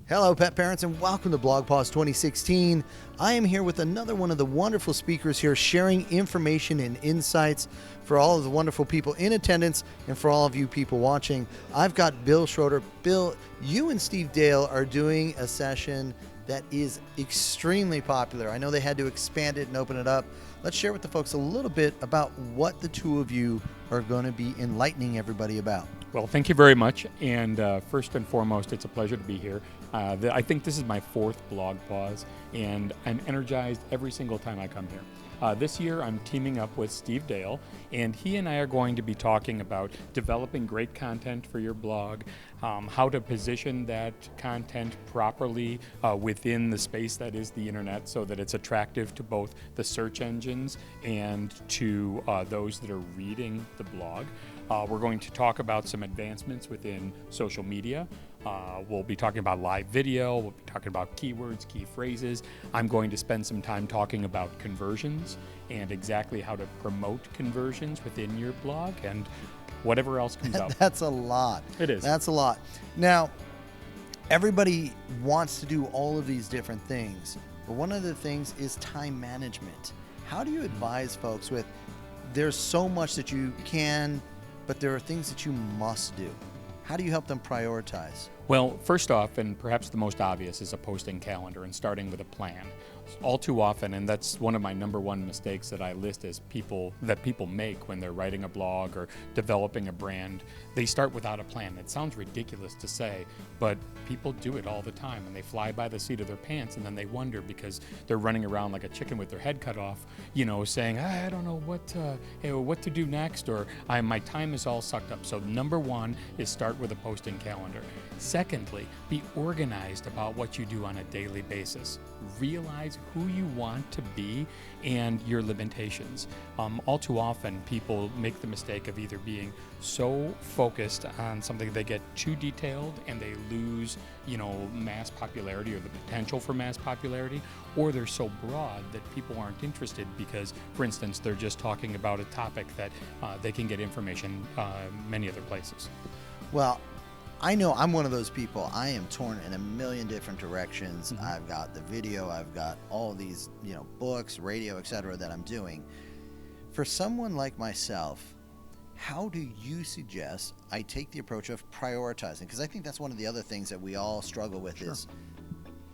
Hello, pet parents, and welcome to BlogPaws 2016. I am here with another one of the wonderful speakers here sharing information and insights for all of the wonderful people in attendance and for all of you people watching. I've got Bill Schroeder. Bill, you and Steve Dale are doing a session that is extremely popular. I know they had to expand it and open it up. Let's share with the folks a little bit about what the two of you are going to be enlightening everybody about. Well, thank you very much. And first and foremost, it's a pleasure to be here. I think this is my fourth BlogPaws, and I'm energized every single time I come here. This year, I'm teaming up with Steve Dale, and he and I are going to be talking about developing great content for your blog, how to position that content properly within the space that is the internet so that it's attractive to both the search engines and to those that are reading the blog. We're going to talk about some advancements within social media. We'll be talking about live video. We'll be talking about keywords, key phrases. I'm going to spend some time talking about conversions and exactly how to promote conversions within your blog and whatever else comes up. That's a lot. It is. That's a lot. Now, everybody wants to do all of these different things, but one of the things is time management. How do you advise folks with, there's so much that you can, but there are things that you must do? How do you help them prioritize? Well, first off, and perhaps the most obvious, is a posting calendar and starting with a plan. All too often, and that's one of my number one mistakes that I list as people make when they're writing a blog or developing a brand, they start without a plan. It sounds ridiculous to say, but people do it all the time, and they fly by the seat of their pants, and then they wonder because they're running around like a chicken with their head cut off, saying, I don't know what to do next, or my time is all sucked up. So number one is start with a posting calendar. Secondly, be organized about what you do on a daily basis. Realize who you want to be and your limitations. All too often, people make the mistake of either being so focused on something they get too detailed and they lose, mass popularity or the potential for mass popularity, or they're so broad that people aren't interested because, for instance, they're just talking about a topic that they can get information many other places. Well, I know I'm one of those people. I am torn in a million different directions. Mm-hmm. I've got the video, I've got all these, books, radio, etc. that I'm doing. For someone like myself, how do you suggest I take the approach of prioritizing? Because I think that's one of the other things that we all struggle with. Sure. Is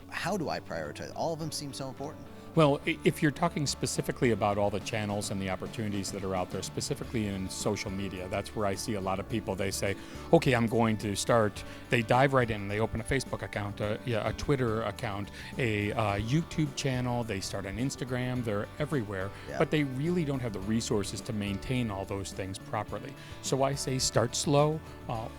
how do I prioritize? All of them seem so important. Well, if you're talking specifically about all the channels and the opportunities that are out there, specifically in social media, that's where I see a lot of people. They say, okay, I'm going to start. They dive right in and they open a Facebook account, a Twitter account, a YouTube channel. They start on Instagram. They're everywhere, but they really don't have the resources to maintain all those things properly. So I say start slow,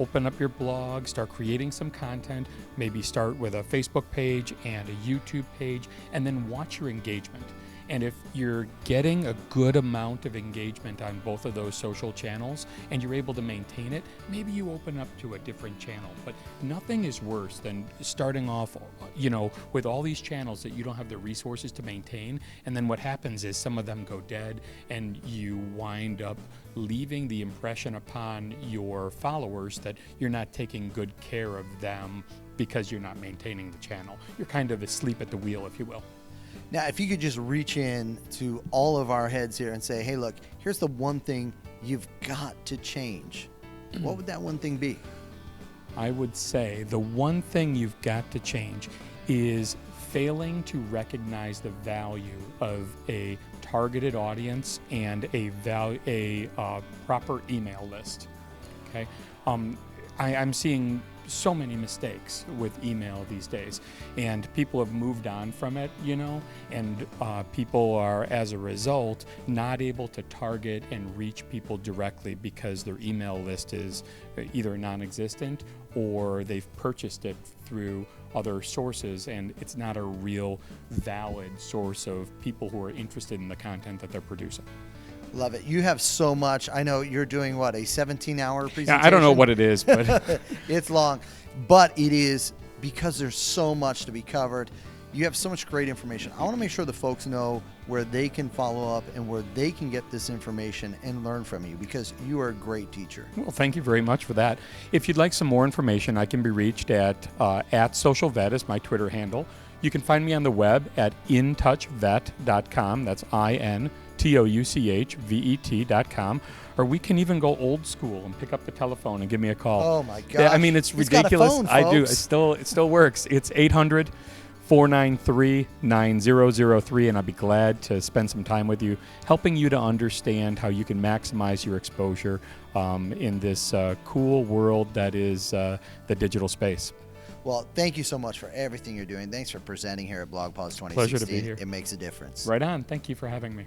open up your blog, start creating some content, maybe start with a Facebook page and a YouTube page, and then watch your engagement. And if you're getting a good amount of engagement on both of those social channels and you're able to maintain it, maybe you open up to a different channel. But nothing is worse than starting off, with all these channels that you don't have the resources to maintain. And then what happens is some of them go dead and you wind up leaving the impression upon your followers that you're not taking good care of them because you're not maintaining the channel. You're kind of asleep at the wheel, if you will. Now, if you could just reach in to all of our heads here and say, hey, look, here's the one thing you've got to change. What would that one thing be? I would say the one thing you've got to change is failing to recognize the value of a targeted audience and a proper email list. Okay, I'm seeing so many mistakes with email these days, and people have moved on from it, and people are, as a result, not able to target and reach people directly because their email list is either non-existent or they've purchased it through other sources, and it's not a real valid source of people who are interested in the content that they're producing. Love it. You have so much. I know you're doing, a 17-hour presentation? Yeah, I don't know what it is, but it's long. But it is because there's so much to be covered. You have so much great information. I want to make sure the folks know where they can follow up and where they can get this information and learn from you, because you are a great teacher. Well, thank you very much for that. If you'd like some more information, I can be reached at @socialvet is my Twitter handle. You can find me on the web at intouchvet.com. That's intouchvet.com. Or we can even go old school and pick up the telephone and give me a call. Oh my gosh. I mean, it's He's got a ridiculous. phone, I do. folks. It still works. It's 800-493-9003, and I'd be glad to spend some time with you, helping you to understand how you can maximize your exposure in this cool world that is the digital space. Well, thank you so much for everything you're doing. Thanks for presenting here at BlogPaws 2016. Pleasure to be here. It makes a difference. Right on. Thank you for having me.